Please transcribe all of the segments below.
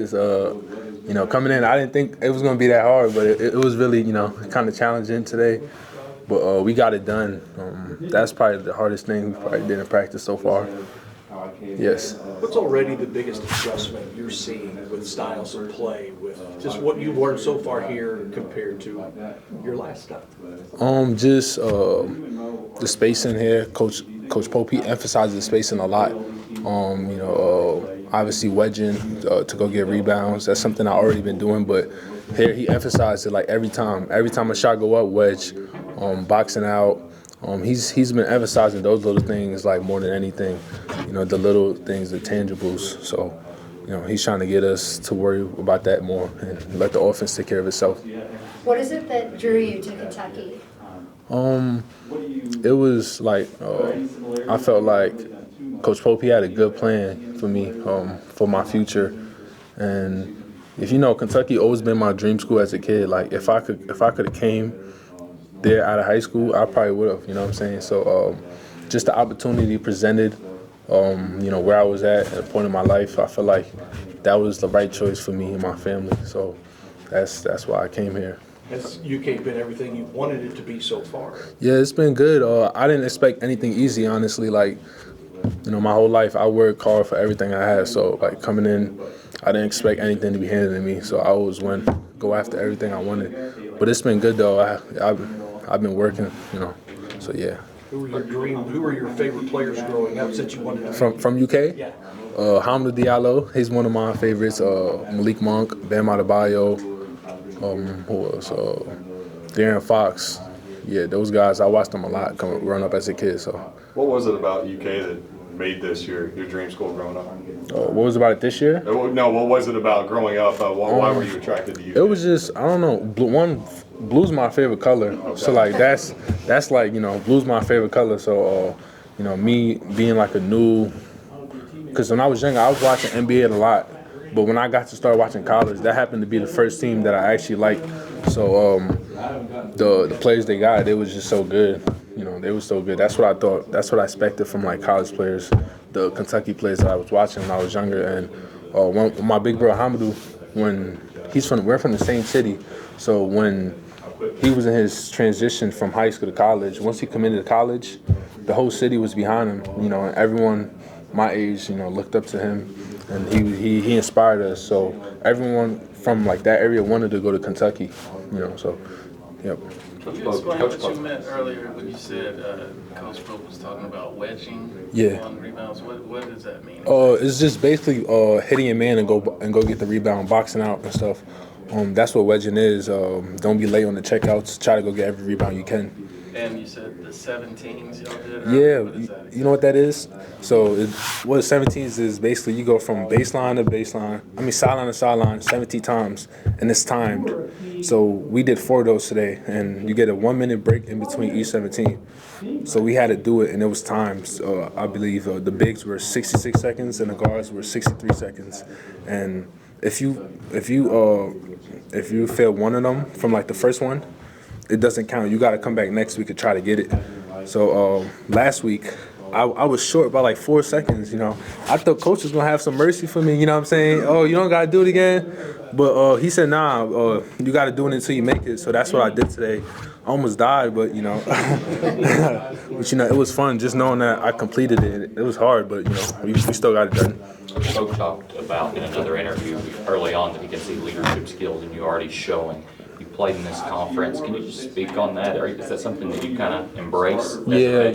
practice. Coming in, I didn't think it was going to be that hard, but it was really, kind of challenging today. But we got it done. That's probably the hardest thing we probably did in practice so far. Yes. What's already the biggest adjustment you're seeing with styles of play, with just what you've learned so far here compared to your last stop? Just the spacing here. Coach Popey emphasizes the spacing a lot. Obviously wedging to go get rebounds. That's something I already been doing, but here he emphasized it like every time a shot go up, wedge, boxing out. He's been emphasizing those little things like more than anything. The little things, the tangibles. So, he's trying to get us to worry about that more and let the offense take care of itself. What is it that drew you to Kentucky? It was like I felt like Coach Pope, he had a good plan for me, for my future. And if Kentucky always been my dream school as a kid. Like if I could have came there out of high school, I probably would have, you know what I'm saying? So just the opportunity presented, where I was at a point in my life, I feel like that was the right choice for me and my family. So that's why I came here. Has UK been everything you wanted it to be so far? Yeah, it's been good. I didn't expect anything easy, honestly. Like, my whole life I worked hard for everything I had. So, like, coming in, I didn't expect anything to be handed to me. So I always went, go after everything I wanted. But it's been good, though. I've been working, So, yeah. Who were your favorite players growing up since you wanted to? From UK? Yeah. Hamdou Diallo, he's one of my favorites. Malik Monk, Bam Adebayo, who else? Darren Fox. Yeah, those guys, I watched them a lot growing up as a kid. So, what was it about UK that made this your dream school growing up? What was about it this year? No, what was it about growing up? Why were you attracted to UK? It was just, I don't know. Blue's my favorite color. Okay. So like that's like blue's my favorite color. So me being like a new, because when I was younger I was watching NBA a lot, but when I got to start watching college, that happened to be the first team that I actually liked. So the players they got, they was just so good. They were so good. That's what I thought. That's what I expected from like college players, the Kentucky players that I was watching when I was younger. And my big bro Hamidou, we're from the same city, so when he was in his transition from high school to college, once he committed to college, the whole city was behind him. And everyone my age, looked up to him, and he inspired us. So everyone from like that area wanted to go to Kentucky. So, yep. Can you explain what you meant earlier when you said Coach Pope was talking about wedging on rebounds? What does that mean? It's just basically hitting a man and go get the rebound, boxing out and stuff. That's what wedging is. Don't be late on the checkouts. Try to go get every rebound you can. And you said the 17s y'all did? Yeah, you know what that is? So what 17s is basically you go from sideline to sideline 17 times, and it's timed. So we did 4 of those today, and you get a 1-minute break in between each 17. So we had to do it, and it was timed. I believe the bigs were 66 seconds, and the guards were 63 seconds. And if you fail one of them from like the first one, it doesn't count. You got to come back next week to try to get it. So last week, I was short by like 4 seconds, I thought coach was going to have some mercy for me, you know what I'm saying? Oh, you don't got to do it again? But he said, nah, you got to do it until you make it. So that's what I did today. I almost died, but, but, it was fun just knowing that I completed it. It was hard, but, we still got it done. Coach talked about in another interview early on that he can see leadership skills in you already showing. You played in this conference. Can you just speak on that? Or is that something that you kind of embrace? Yeah.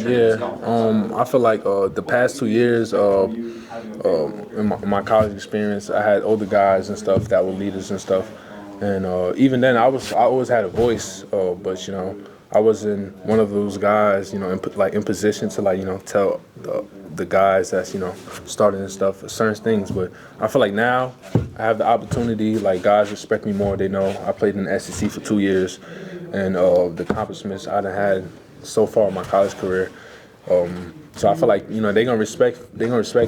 I feel like the past 2 years in my college experience, I had older guys and stuff that were leaders and stuff. And even then, I always had a voice, but I wasn't one of those guys, in position to tell the guys that's starting and stuff certain things. But I feel like now I have the opportunity. Like guys respect me more. They know I played in the SEC for 2 years, and the accomplishments I done had so far in my college career. So I feel like they gonna respect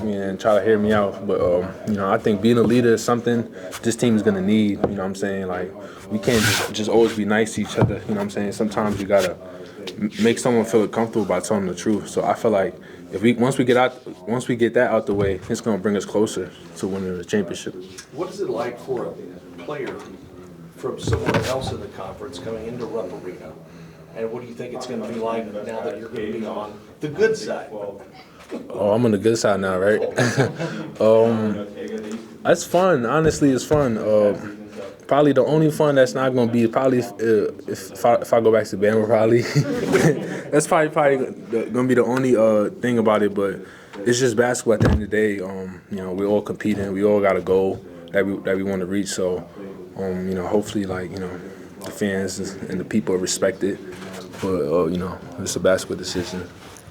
me and try to hear me out. But I think being a leader is something this team is gonna need. You know what I'm saying? Like we can't just always be nice to each other. You know what I'm saying? Sometimes you gotta make someone feel comfortable by telling the truth. So I feel like once we get that out the way, it's gonna bring us closer to winning the championship. What is it like for a player from somewhere else in the conference coming into Rupp Arena? And what do you think it's going to be like now that you're going to be on the good side? Oh, I'm on the good side now, right? That's fun. Honestly, it's fun. Probably the only fun that's not going to be probably if I go back to Bama, probably. That's probably going to be the only thing about it. But it's just basketball at the end of the day. You know, we're all competing. We all got a goal that we want to reach. So, you know, hopefully, like, you know, the fans and the people respect it. But, you know, it's a basketball decision.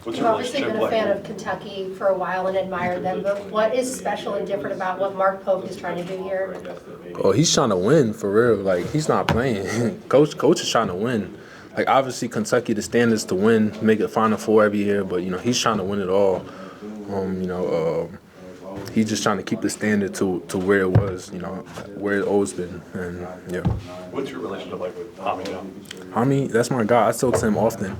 What's You've your obviously been relationship a fan like? of Kentucky for a while and admired them, but what is special and different about what Mark Pope is trying to do here? Oh, he's trying to win, for real. Like, he's not playing. Coach is trying to win. Like, obviously, Kentucky, the standards to win, make it Final Four every year, but, you know, he's trying to win it all. You know, he's just trying to keep the standard to where it was, you know, where it always been. And, yeah. What's your relationship like with Hami now? Hami, that's my guy. I talk to him often.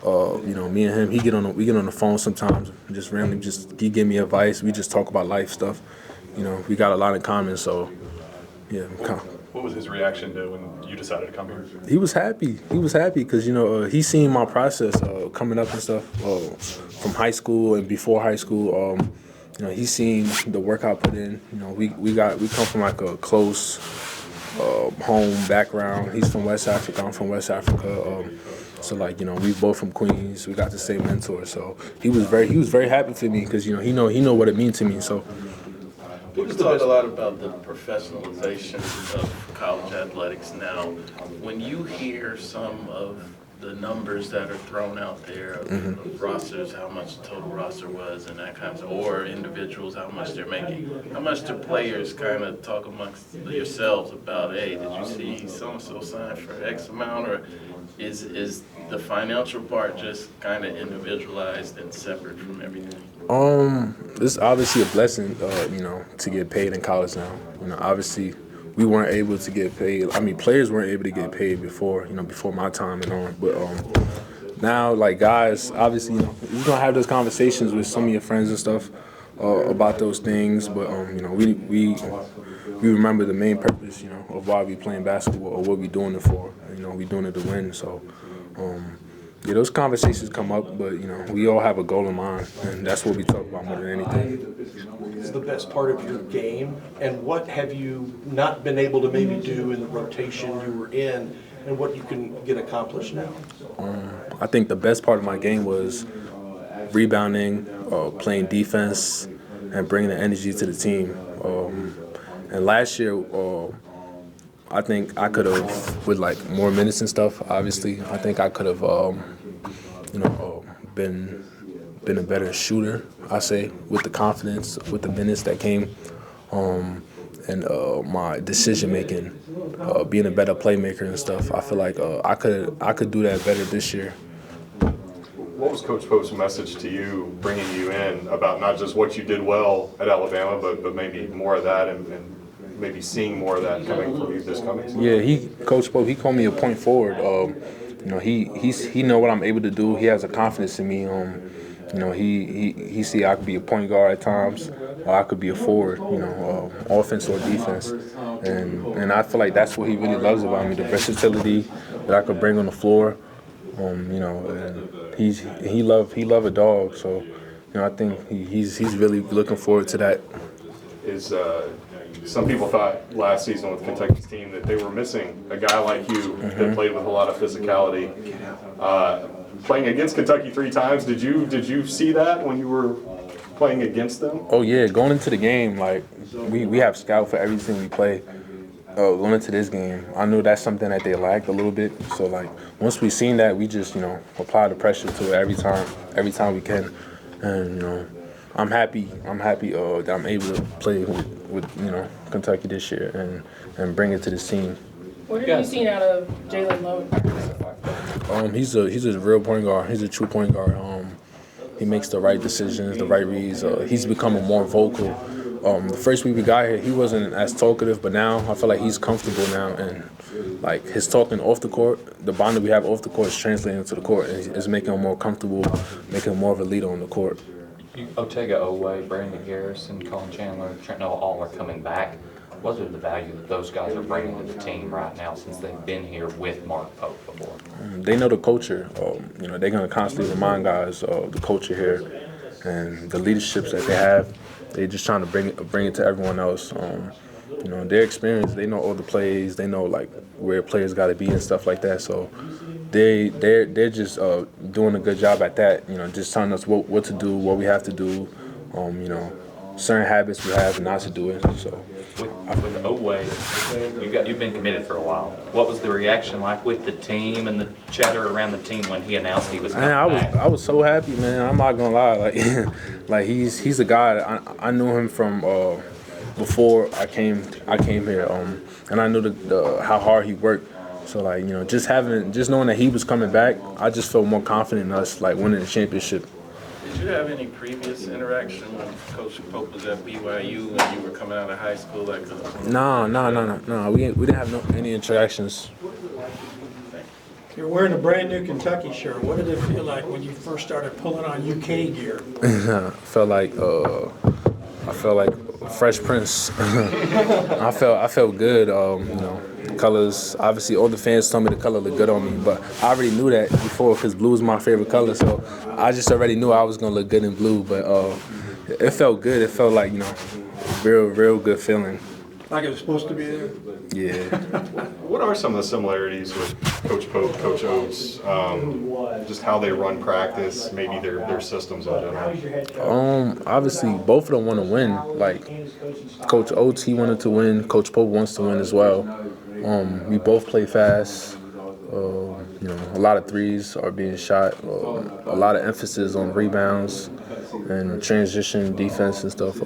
You know, me and him, we get on the phone sometimes, just randomly, he give me advice. We just talk about life stuff. You know, we got a lot in common, so, yeah. What was his reaction to when you decided to come here? He was happy. He was happy because, you know, he seen my process coming up and stuff from high school and before high school. You know, he's seen the work I put in. You know, we come from like a close home background. He's from West Africa. I'm from West Africa. So like, you know, we both from Queens. We got the same mentor. So he was very happy for me because, you know, he know what it means to me. So. People talk a lot about the professionalization of college athletics now. When you hear some of the numbers that are thrown out there of rosters, how much the total roster was and that kind of, or individuals, how much they're making, how much do players kind of talk amongst yourselves about, hey, did you see so-and-so sign for X amount, or is the financial part just kind of individualized and separate from everything? It's obviously a blessing, you know, to get paid in college now. You know, obviously we weren't able to get paid. I mean, players weren't able to get paid before, you know, before my time and on. But now, like, guys, obviously, you know, you're gonna have those conversations with some of your friends and stuff about those things. But you know, we remember the main purpose, you know, of why we playing basketball or what we doing it for. You know, we doing it to win. So. Yeah, those conversations come up, but, you know, we all have a goal in mind, and that's what we talk about more than anything. What is the best part of your game, and what have you not been able to maybe do in the rotation you were in, and what you can get accomplished now? I think the best part of my game was rebounding, playing defense, and bringing the energy to the team. And last year, I think I could have, with like more minutes and stuff, obviously, I think I could have, you know, been a better shooter, I say, with the confidence, with the minutes that came, and my decision making, being a better playmaker and stuff. I feel like I could do that better this year. What was Coach Pope's message to you, bringing you in, about not just what you did well at Alabama, but maybe more of that and maybe seeing more of that coming from you this coming season? Yeah, Coach Pope, he called me a point forward. You know, he know what I'm able to do. He has a confidence in me. You know, he see I could be a point guard at times, or I could be a forward. You know, offense or defense, and I feel like that's what he really loves about me, the versatility that I could bring on the floor. You know, and he love a dog. So, you know, I think he's really looking forward to that. Some people thought last season with Kentucky's team that they were missing a guy like you that played with a lot of physicality. Playing against Kentucky 3 times, did you see that when you were playing against them? Oh yeah, going into the game, like we have scout for everything we play. Going into this game, I knew that's something that they lacked a little bit. So like once we seen that, we just, you know, apply the pressure to it every time we can, and, you know, I'm happy that I'm able to play with you know, Kentucky this year and bring it to this team. What have you seen out of Jalen Lowe? He's a real point guard. He's a true point guard. He makes the right decisions, the right reads. He's becoming more vocal the first week we got here, he wasn't as talkative, but now I feel like he's comfortable now, and like his talking off the court, the bond that we have off the court is translating to the court, and it's making him more comfortable, making him more of a leader on the court. Otega, Oweh, Brandon Garrison, Colin Chandler, Trent Noah, all are coming back. What is the value that those guys are bringing to the team right now since they've been here with Mark Pope before? They know the culture. You know, they're going to constantly remind guys of the culture here and the leaderships that they have. They're just trying to bring it to everyone else. You know, their experience, they know all the plays. They know, like, where players got to be and stuff like that. So they're just doing a good job at that, you know, just telling us what to do, what we have to do, you know, certain habits we have not to do it. So. With Oweh, you've been committed for a while. What was the reaction like with the team and the chatter around the team when he announced he was coming back? I was so happy, man. I'm not gonna lie. Like, like he's a guy. I knew him from before I came here, and I knew how hard he worked. So like, you know, just knowing that he was coming back, I just felt more confident in us, like, winning the championship. Did you have any previous interaction when Coach Pope was at BYU when you were coming out of high school? Like, No. We didn't have any interactions. You're wearing a brand new Kentucky shirt. What did it feel like when you first started pulling on UK gear? I felt like Fresh Prince. I felt good. You know, colors. Obviously, all the fans told me the color looked good on me, but I already knew that before because blue is my favorite color. So I just already knew I was gonna look good in blue. But it felt good. It felt like, you know, real good feeling. Like it was supposed to be there? Yeah. What are some of the similarities with Coach Pope, Coach Oates, just how they run practice, maybe their systems in general? Obviously, both of them want to win. Like, Coach Oates, he wanted to win. Coach Pope wants to win as well. We both play fast. You know, a lot of threes are being shot. A lot of emphasis on rebounds and transition defense and stuff.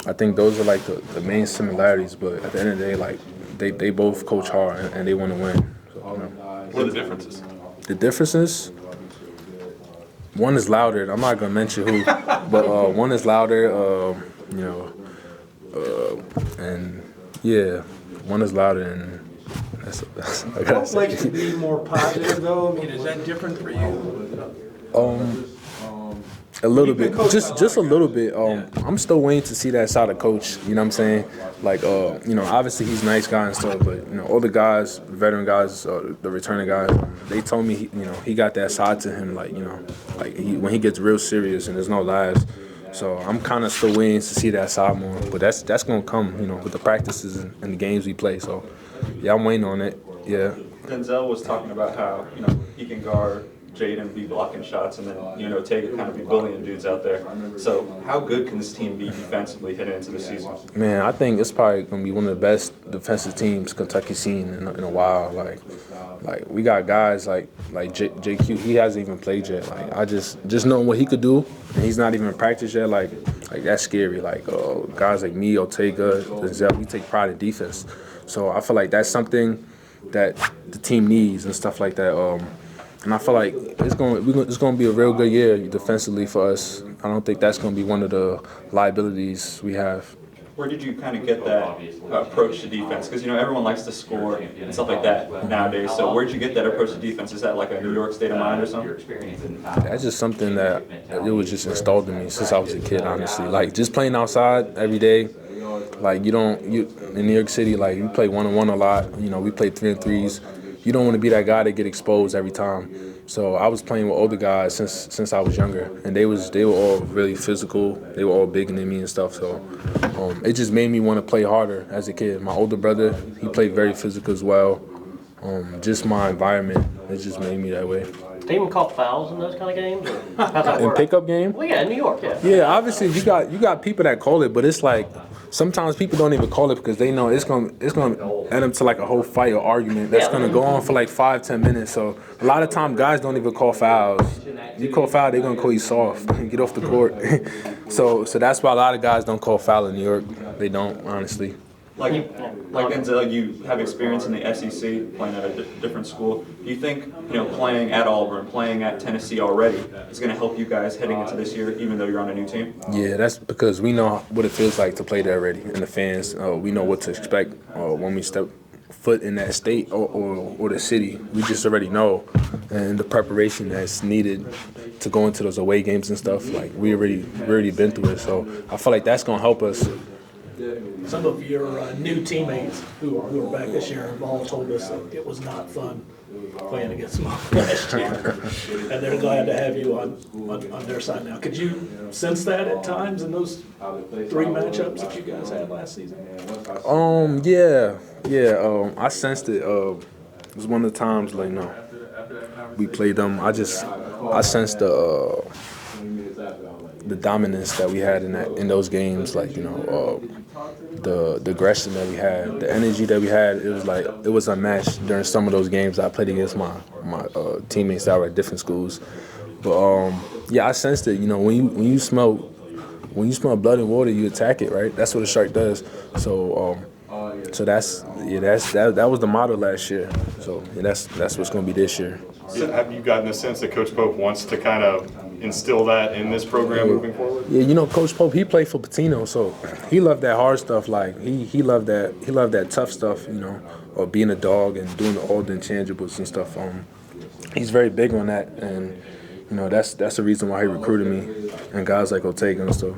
I think those are like the main similarities. But at the end of the day, like, they both coach hard and they want to win. So, you know. What are the differences? The differences? One is louder. I'm not gonna mention who, but one is louder. You know, and yeah, one is louder, and that's I gotta What say. makes you be more positive, though? I mean, is that different for you? A little bit, just a little bit. I'm still waiting to see that side of coach. You know what I'm saying? Like, you know, obviously he's a nice guy and stuff, but you know, all the guys, veteran guys, the returning guys, they told me, you know, he got that side to him. Like, you know, like when he gets real serious and there's no lies. So I'm kind of still waiting to see that side more. But that's gonna come, you know, with the practices and the games we play. So yeah, I'm waiting on it. Yeah. Denzel was talking about how, you know, he can guard Jaden, be blocking shots, and then, you know, Tega kind of be bullying dudes out there. So how good can this team be defensively heading into the season? Man, I think it's probably gonna be one of the best defensive teams Kentucky's seen in a while. Like we got guys like JQ. He hasn't even played yet. Like, I just knowing what he could do, and he's not even in practice yet. Like that's scary. Like guys like me, Otega, Denzel, we take pride in defense. So I feel like that's something that the team needs and stuff like that. And I feel like it's going to be a real good year defensively for us. I don't think that's going to be one of the liabilities we have. Where did you kind of get that approach to defense? Because, you know, everyone likes to score and stuff like that nowadays. So where did you get that approach to defense? Is that like a New York state of mind or something? That's just something that it was just installed in me since I was a kid, honestly. Like, just playing outside every day. Like, in New York City, like, you play 1-on-1 a lot. You know, we play 3-on-3s. You don't want to be that guy that get exposed every time. So I was playing with older guys since I was younger, and they were all really physical. They were all bigger than me and stuff. So it just made me want to play harder as a kid. My older brother, he played very physical as well. Just my environment, it just made me that way. Do they even call fouls in those kind of games? Or how's that work? In pickup game? Well, yeah, in New York, yeah. Yeah, obviously you got people that call it, but it's like sometimes people don't even call it because they know it's gonna end up to like a whole fight or argument that's gonna go on for like 5-10 minutes. So a lot of time guys don't even call fouls. You call foul, they're gonna call you soft, get off the court. so that's why a lot of guys don't call foul in New York. They don't, honestly. Like Denzel, you have experience in the SEC, playing at a different school. Do you think, playing at Auburn, playing at Tennessee already is going to help you guys heading into this year, even though you're on a new team? Yeah, that's because we know what it feels like to play there already, and the fans, we know what to expect when we step foot in that state or the city. We just already know, and the preparation that's needed to go into those away games and stuff. Like we already been through it, so I feel like that's gonna help us. Some of your new teammates who are back this year have all told us that it was not fun playing against them last year, and they're glad to have you on their side now. Could you sense that at times in those 3 matchups that you guys had last season? Yeah. I sensed it. It was one of the times we played them. I sensed the dominance that we had in those games. The aggression that we had, the energy that we had. It was unmatched during some of those games I played against my teammates that were at different schools. But I sensed it. When you smell blood and water, you attack it, right? That's what a shark does. So that was the motto last year. So that's what's going to be this year. So have you gotten a sense that Coach Pope wants to kind of instill that in this program moving forward? Yeah, Coach Pope, he played for Patino, so he loved that hard stuff. Like he loved that tough stuff, or being a dog and doing all the intangibles and stuff. He's very big on that, and that's the reason why he recruited me and guys like Ortega and stuff.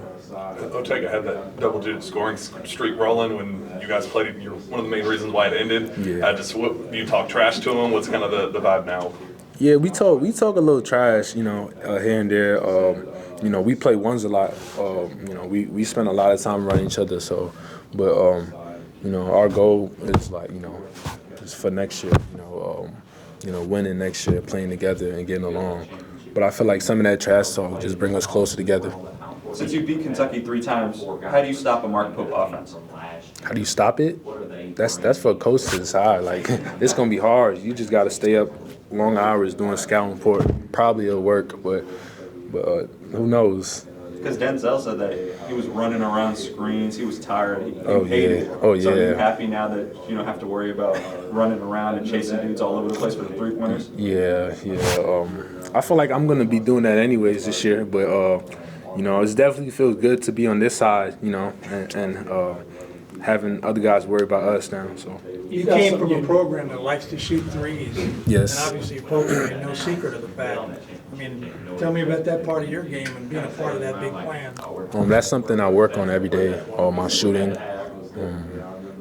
Ortega had that double-digit scoring streak rolling when you guys played. You're one of the main reasons why it ended. Yeah. Do you talk trash to him? What's kind of the vibe now? Yeah, we talk a little trash, here and there. We play ones a lot. We spend a lot of time running each other. So, but our goal is is for next year. Winning next year, playing together and getting along. But I feel like some of that trash talk just bring us closer together. Since you beat Kentucky 3 times, how do you stop a Mark Pope offense? How do you stop it? That's for a coach to decide. It's gonna be hard. You just gotta stay up long hours doing scouting report. Probably it'll work, but who knows? Because Denzel said that he was running around screens. He was tired. He Oh, hated yeah. it. Oh, So are you yeah. happy now that you don't have to worry about running around and chasing dudes all over the place for the 3-pointers? Yeah. I feel like I'm gonna be doing that anyways this year, but it definitely feels good to be on this side, and having other guys worry about us now. So. You came from a program that likes to shoot threes. Yes. And obviously Pope made no secret of the fact. I mean, tell me about that part of your game and being a part of that big plan. That's something I work on every day. My shooting.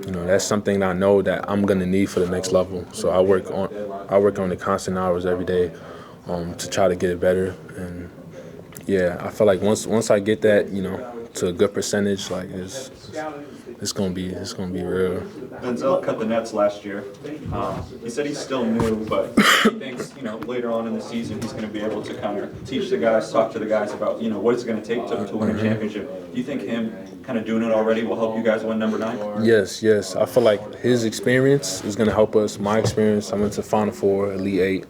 That's something I know that I'm gonna need for the next level. So I work on the constant hours every day to try to get it better. And I feel like once I get that, to a good percentage, it's gonna be real. Denzel cut the nets last year. He said he's still new, but he thinks later on in the season he's going to be able to kind of teach the guys, talk to the guys about what it's going to take to win a championship. Do you think him kind of doing it already will help you guys win number 9? Yes. I feel like his experience is going to help us. My experience, I went to Final Four, Elite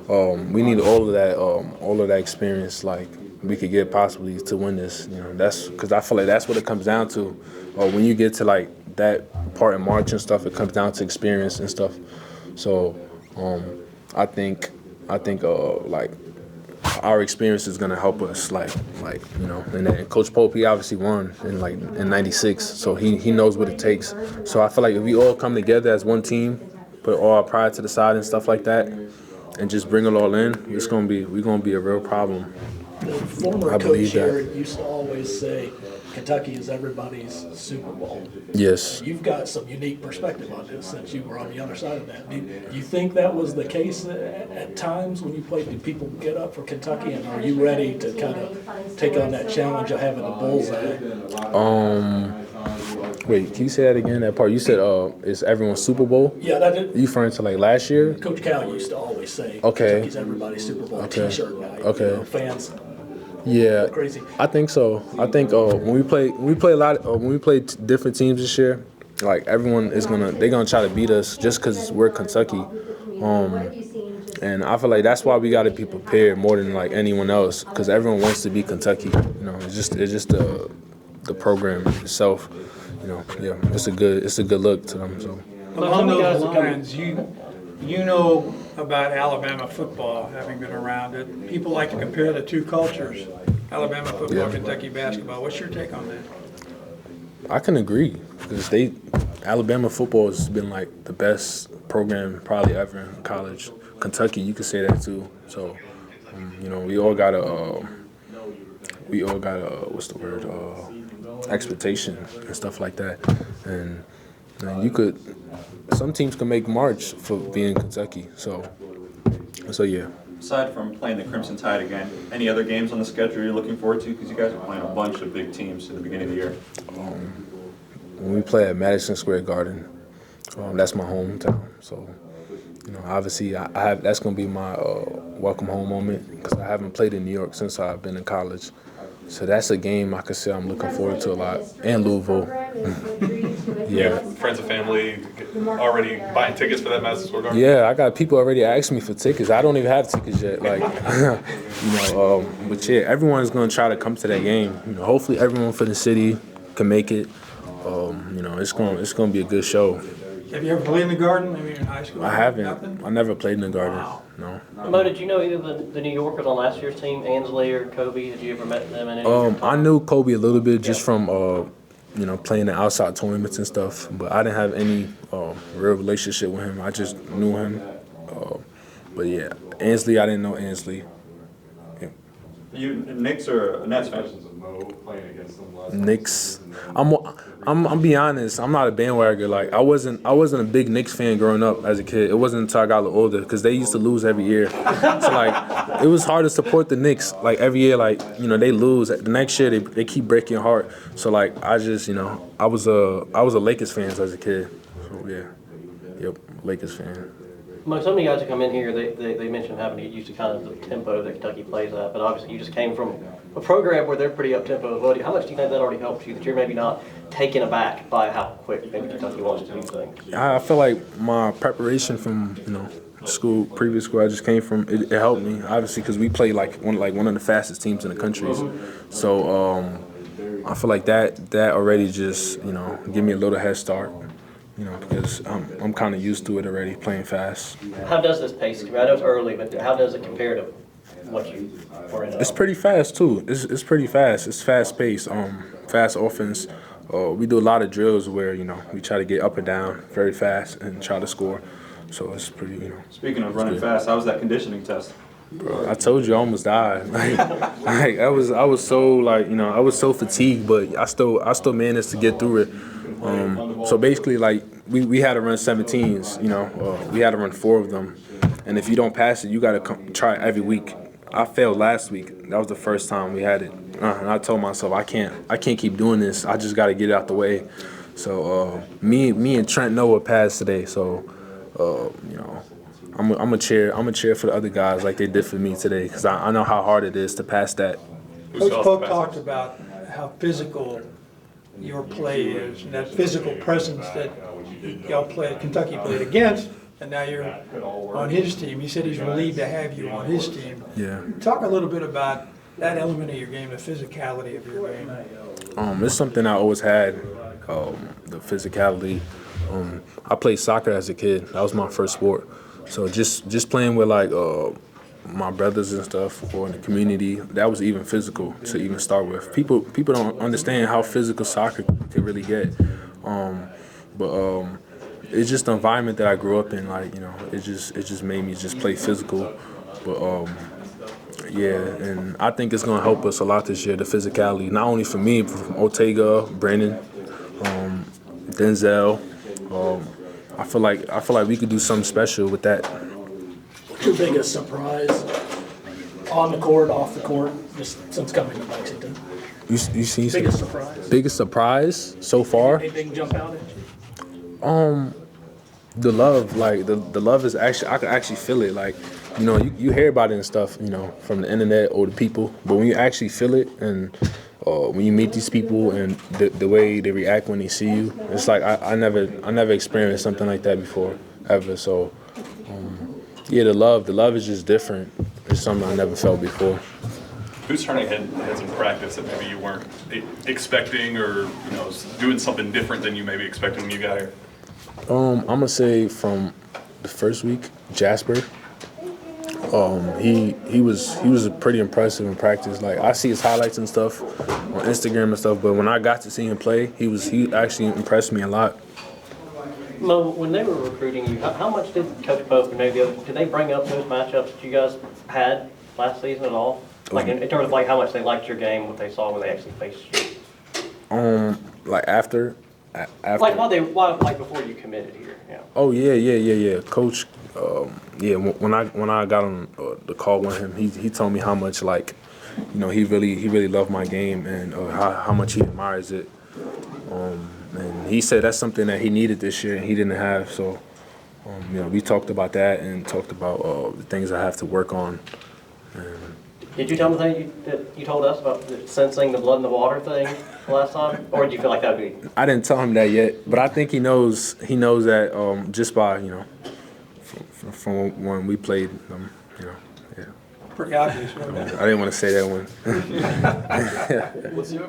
8. We need all of that experience. We could get possibly to win this. That's because I feel like that's what it comes down to. When you get to that part in March and stuff, it comes down to experience and stuff. So I think our experience is gonna help us. And Coach Pope, he obviously won in '96, so he knows what it takes. So I feel like if we all come together as one team, put all our pride to the side and stuff like that, and just bring it all in, we're gonna be a real problem. The former I coach believe here that. used to always say, Kentucky is everybody's Super Bowl. Yes. You've got some unique perspective on this since you were on the other side of that. Do you think that was the case at times when you played? Did people get up for Kentucky, and are you ready to kind of take on that challenge of having a bullseye? Wait, can you say that again? That part you said, is everyone's Super Bowl? Yeah, that did. You referring to last year? Coach Cal used to always say, Okay. Kentucky's everybody's Super Bowl T-shirt guy. Okay. Fans. Yeah, Crazy. I think so. I think when we play different teams this year, everyone they're gonna try to beat us just because we're Kentucky. And I feel like that's why we got to be prepared more than anyone else, because everyone wants to be Kentucky. It's just the program itself. yeah, it's a good look to them. So Along those lines, you know about Alabama football, having been around it. People like to compare the two cultures, Alabama football, Yeah. Kentucky basketball. What's your take on that? I can agree because Alabama football has been like the best program probably ever in college. Kentucky, you could say that too. So, we all got what's the word? Expectation and stuff like that. And some teams can make March for being Kentucky. So yeah. Aside from playing the Crimson Tide again, any other games on the schedule you're looking forward to? Because you guys are playing a bunch of big teams at the beginning of the year. When we play at Madison Square Garden, that's my hometown. So, obviously, that's going to be my welcome home moment because I haven't played in New York since I've been in college. So that's a game I could say I'm looking forward to a lot. And Louisville. Yeah. Friends and family already buying tickets for that Madison Square Garden? Yeah, I got people already asking me for tickets. I don't even have tickets yet. But yeah, everyone's going to try to come to that game. Hopefully everyone for the city can make it. It's going to be a good show. Have you ever played in the Garden? I mean, in high school? I haven't. Nothing? I never played in the Garden. Wow. No. Mo, did you know either the New Yorkers on last year's team, Ansley or Kobe? Had you ever met them in any of your I knew Kobe a little bit just from playing in outside tournaments and stuff, but I didn't have any real relationship with him. I just knew him. But yeah, Ansley, I didn't know Ansley. Yeah. You Knicks or Nets fans? Knicks. I'm be honest. I'm not a bandwagon. Like I wasn't a big Knicks fan growing up as a kid. It wasn't until I got a little older because they used to lose every year. So like it was hard to support the Knicks. Like every year, they lose. The next year they keep breaking your heart. So like I just I was a Lakers fan as a kid. So yeah, yep, Lakers fan. Mo, some of you guys that come in here, they mentioned having to get used to kind of the tempo that Kentucky plays at, but obviously you just came from a program where they're pretty up-tempo. How much do you think that already helps you, that you're maybe not taken aback by how quick maybe Kentucky wants to do things? I feel like my preparation from previous school I just came from, it helped me obviously because we play like one of the fastest teams in the country. So I feel like that already just give me a little head start. Because I'm kind of used to it already, playing fast. How does this pace? I know it's early, but how does it compare to what you were in? It's pretty fast too. It's pretty fast. It's fast paced. Fast offense. We do a lot of drills where we try to get up and down very fast and try to score. So it's pretty. Speaking of running fast, how was that conditioning test? Bro, I told you I almost died. I was so fatigued, but I still managed to get through it. So basically, we had to run 17s. We had to run 4 of them, and if you don't pass it, you got to try it every week. I failed last week. That was the first time we had it, and I told myself I can't keep doing this. I just got to get it out the way. So me and Trent Noah passed today. So I'm a cheer for the other guys like they did for me today because I know how hard it is to pass that. Coach Pope talked about how physical your play is, and that physical presence that Kentucky played against, and now you're on his team. He said he's relieved to have you on his team. Yeah. Talk a little bit about that element of your game, the physicality of your game. It's something I always had, the physicality. I played soccer as a kid. That was my first sport. So just playing with my brothers and stuff or in the community, that was even physical to even start with. People don't understand how physical soccer can really get. But it's just the environment that I grew up in. It just made me just play physical. But yeah, and I think it's gonna help us a lot this year. The physicality, not only for me, but from Ortega, Brandon, Denzel. I feel like we could do something special with that. What's your biggest surprise on the court, off the court, just since coming to Lexington? You see Biggest surprise? Biggest surprise so far? Anything jump out at you? The love, the love is actually, I can actually feel it. You hear about it and stuff, from the internet or the people, but when you actually feel it and when you meet these people and the way they react when they see you, it's like I never experienced something like that before, ever. So, yeah, the love is just different. It's something I never felt before. Who's turning heads in practice that maybe you weren't expecting, or doing something different than you maybe expected when you got here? I'm gonna say from the first week, Jasper. He was pretty impressive in practice. Like I see his highlights and stuff on Instagram and stuff, but when I got to see him play, he actually impressed me a lot. Mo, when they were recruiting you, how much did Coach Pope and maybe the others, did they bring up those matchups that you guys had last season at all? Like in terms of like how much they liked your game, what they saw when they actually faced you? Like after. Like like before you committed here, yeah. Oh yeah. Coach, when I got on the call with him, he told me how much he really loved my game and how much he admires it. And he said that's something that he needed this year and he didn't have. So, we talked about that and talked about the things I have to work on. Did you tell him the thing that you told us about sensing the blood in the water thing last time? Or do you feel like that would be? I didn't tell him that yet, but I think he knows that just by, from when we played, yeah. Pretty obvious, I didn't want to say that one. Was your